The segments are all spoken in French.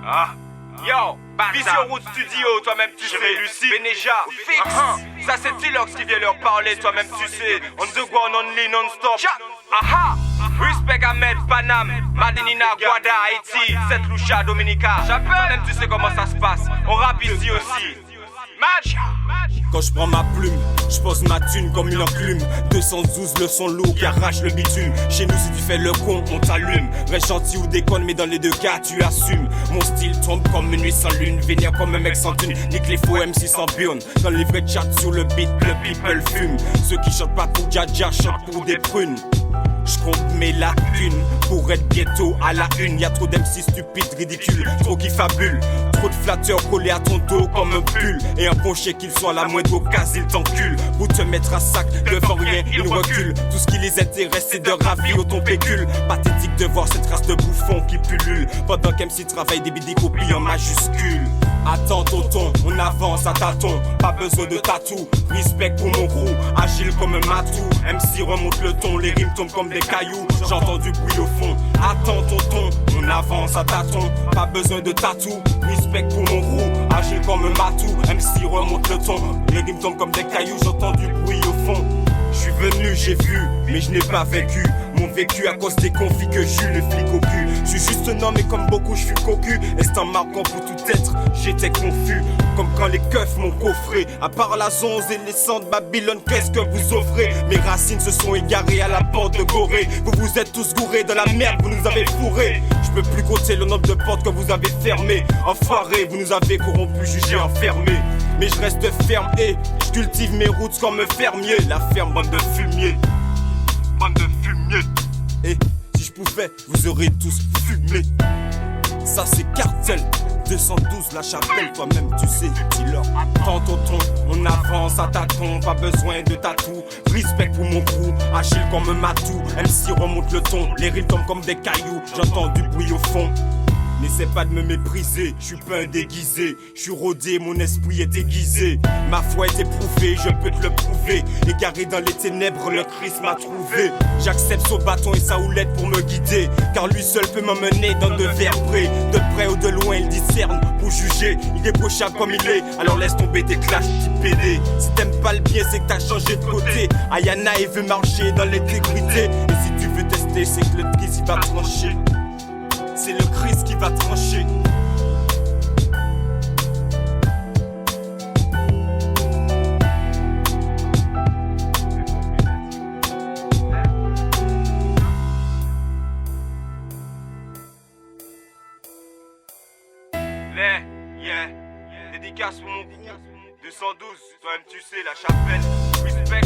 Ah. Yo, Vision Road Studio, toi-même tu sais, Lucie, Beneja, Fix. Ça c'est Tilox qui vient leur parler, toi-même tu sais. On the ground only non-stop. Aha. Respect Ahmed, Panam, Madinina, Guada, Haïti, Saint Lucia, Dominica. Toi-même tu sais comment ça se passe. On rappe ici aussi. Match. Quand je prends ma plume, je pose ma thune comme une enclume. 212 le son lourd qui arrache le bitume. Chez nous si tu fais le con, on t'allume. Reste gentil ou déconne, mais dans les deux cas tu assumes. Mon style tombe comme une nuit sans lune. Vénère comme un mec sans thune. Nique les faux MC sans burn. Dans les vrais chats sur le beat, le people fume. Ceux qui chantent pas pour Dja chantent pour des prunes. J'compte mes lacunes pour être ghetto à la une. Y'a trop d'MC stupides, ridicules, trop qui fabulent. Trop de flatteurs collés à ton dos comme un pull. Et un ponché qu'il soit la moindre occasion, ils t'enculent. Pour te mettre à sac, devant rien, ils reculent. Tout ce qui les intéresse, c'est de ravir ton pécule. Pathétique de voir cette race de bouffons qui pullule. Pendant qu'MC travaille des bidis copies en majuscules. Attends tonton, on avance à tâtons. Pas besoin de tatou, respect pour mon crew. Agile comme un matou, MC remonte le ton. Les rimes tombent comme des cailloux, j'entends du bruit au fond. Attends tonton, on avance à tâtons. Pas besoin de tatou, respect pour mon crew. Agile comme un matou, MC remonte le ton. Les rimes tombent comme des cailloux, j'entends du bruit au fond. J'suis venu, j'ai vu, mais je n'ai pas vécu. Mon vécu à cause des conflits que j'eus le flic au cul. J'suis juste un homme et comme beaucoup j'suis cocu. Et c'est en marquant pour tout être, j'étais confus. Comme quand les keufs m'ont coffré. À part la zonze et les sangs de Babylone, qu'est-ce que vous offrez? Mes racines se sont égarées à la porte de Gorée. Vous vous êtes tous gourés de la merde, vous nous avez fourrés. J'peux plus compter le nombre de portes que vous avez fermées. Enfoirés, vous nous avez corrompus, jugés, enfermés. Mais je reste ferme et je cultive mes routes comme un fermier. La ferme, bande de fumier. Bande de fumier. Et si je pouvais, vous aurez tous fumé. Ça c'est cartel. 212 la chapelle, toi-même tu sais, dis-leur. Tant tonton, on avance à tâtons, pas besoin de tatou. Respect pour mon crew, agile comme un matou. MC remonte le ton, les rimes tombent comme des cailloux. J'entends du bruit au fond. N'essaie pas de me mépriser, je suis pas un déguisé. Je suis rodé, mon esprit est aiguisé. Ma foi est éprouvée, je peux te le prouver. Égaré dans les ténèbres, le Christ m'a trouvé. J'accepte son bâton et sa houlette pour me guider. Car lui seul peut m'emmener dans de verbrés. De près ou de loin, il discerne pour juger. Il est brochable comme il est, alors laisse tomber tes clashs, petit PD. Si t'aimes pas le bien, c'est que t'as changé de côté. Ayana, il veut marcher dans l'intégrité. Et si tu veux tester, c'est que le Christ il va trancher. C'est le Christ qui va trancher. Dédicace pour mon crew 212, toi-même tu sais, la chapelle. Respect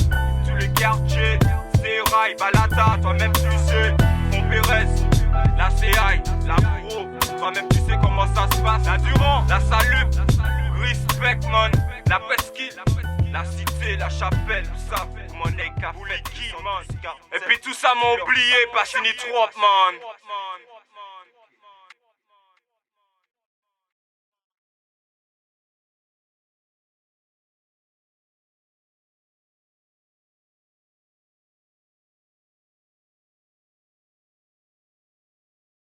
tous les quartiers. Serail, Balata, toi-même tu sais. Font Pérez, la CI, la Bourreau, toi-même tu sais comment ça se passe. La Durand, la Salut, Respect man, la Presqu'île, la Cité, la Chapelle, tout ça, Monéka, Bouleki, man. Et puis tout ça m'a oublié, pas fini trop, man.